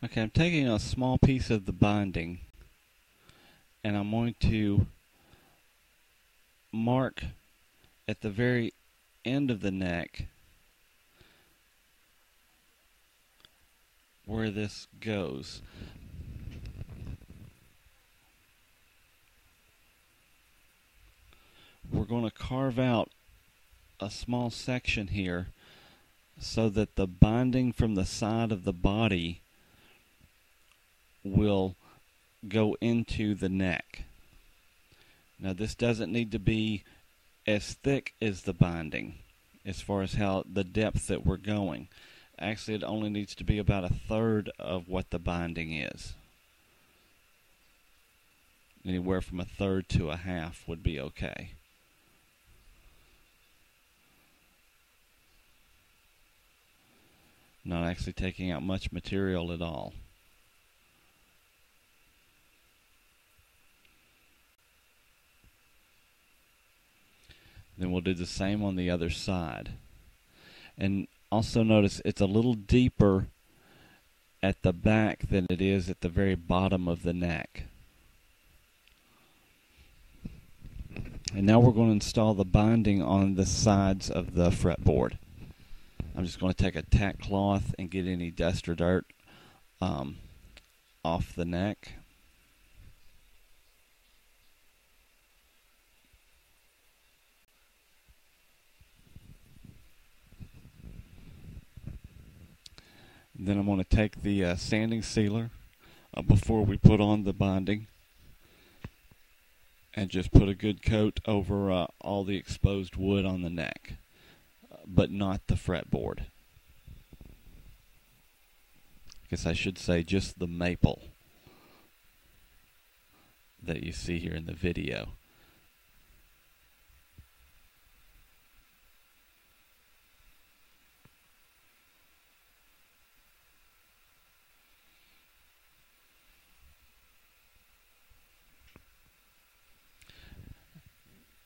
Okay, I'm taking a small piece of the binding and I'm going to mark at the very end of the neck where this goes. We're going to carve out a small section here so that the binding from the side of the body will go into the neck. Now this doesn't need to be as thick as the binding as far as how the depth that we're going. Actually, it only needs to be about a third of what the binding is. Anywhere from a third to a half would be okay. Not actually taking out much material at all. Then we'll do the same on the other side. And also notice it's a little deeper at the back than it is at the very bottom of the neck. And now we're going to install the binding on the sides of the fretboard. I'm just going to take a tack cloth and get any dust or dirt off the neck. Then I'm going to take the sanding sealer before we put on the binding and just put a good coat over all the exposed wood on the neck, but not the fretboard. I guess I should say just the maple that you see here in the video.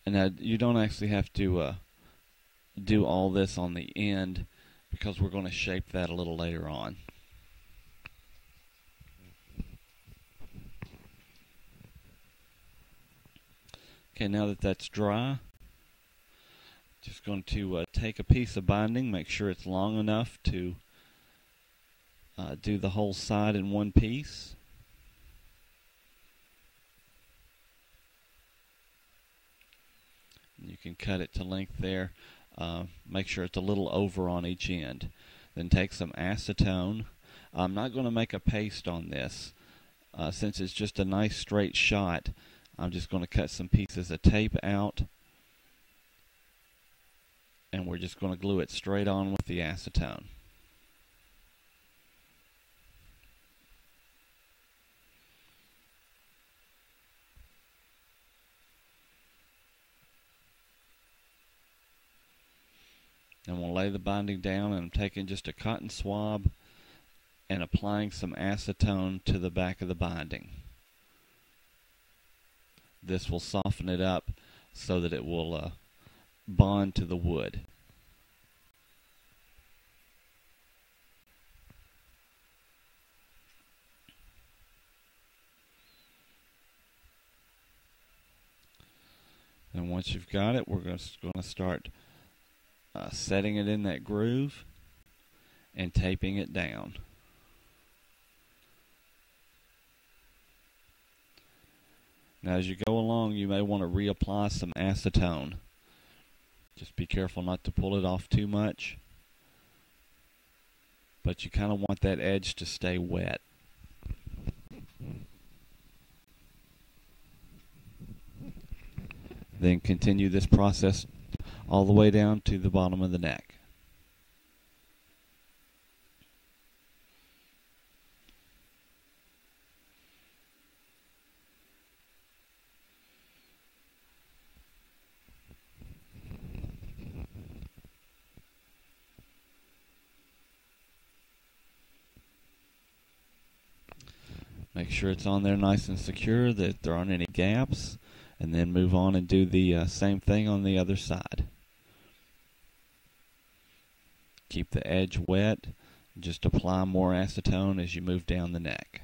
And now you don't actually have to do all this on the end because we're going to shape that a little later on. Okay, now that that's dry, just going to take a piece of binding, make sure it's long enough to do the whole side in one piece. You can cut it to length there. Make sure it's a little over on each end. Then take some acetone. I'm not going to make a paste on this. Since it's just a nice straight shot, I'm just going to cut some pieces of tape out. And we're just going to glue it straight on with the acetone. And we'll lay the binding down, and I'm taking just a cotton swab and applying some acetone to the back of the binding. This will soften it up so that it will bond to the wood. And once you've got it, we're going to start setting it in that groove and taping it down. Now as you go along, you may want to reapply some acetone. Just be careful not to pull it off too much, but you kind of want that edge to stay wet. Then continue this process all the way down to the bottom of the neck. Make sure it's on there nice and secure, that there aren't any gaps, and then move on and do the same thing on the other side. Keep the edge wet, Just apply more acetone as you move down the neck.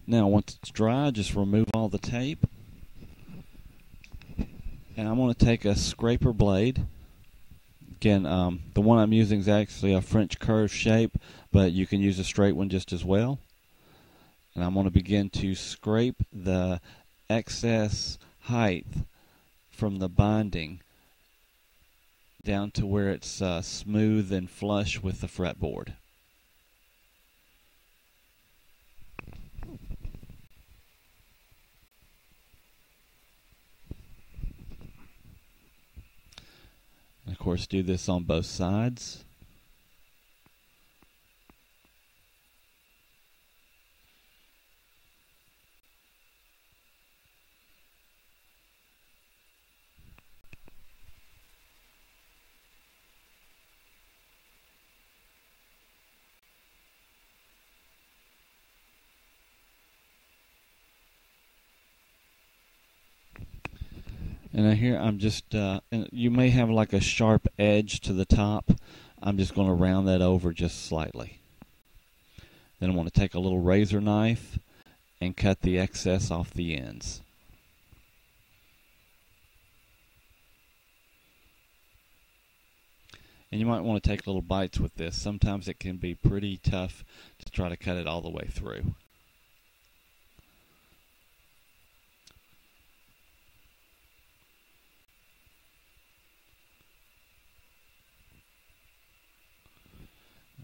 Now once it's dry, just remove all the tape. And I'm going to take a scraper blade. Again, the one I'm using is actually a French curve shape, but you can use a straight one just as well. And I'm going to begin to scrape the excess height from the binding down to where it's smooth and flush with the fretboard. And of course, do this on both sides. And here I'm just, and you may have like a sharp edge to the top. I'm just going to round that over just slightly. Then I want to take a little razor knife and cut the excess off the ends. And you might want to take little bites with this. Sometimes it can be pretty tough to try to cut it all the way through.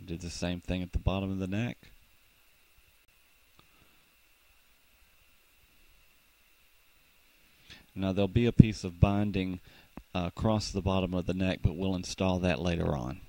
Did the same thing at the bottom of the neck. Now there'll be a piece of binding across the bottom of the neck, but we'll install that later on.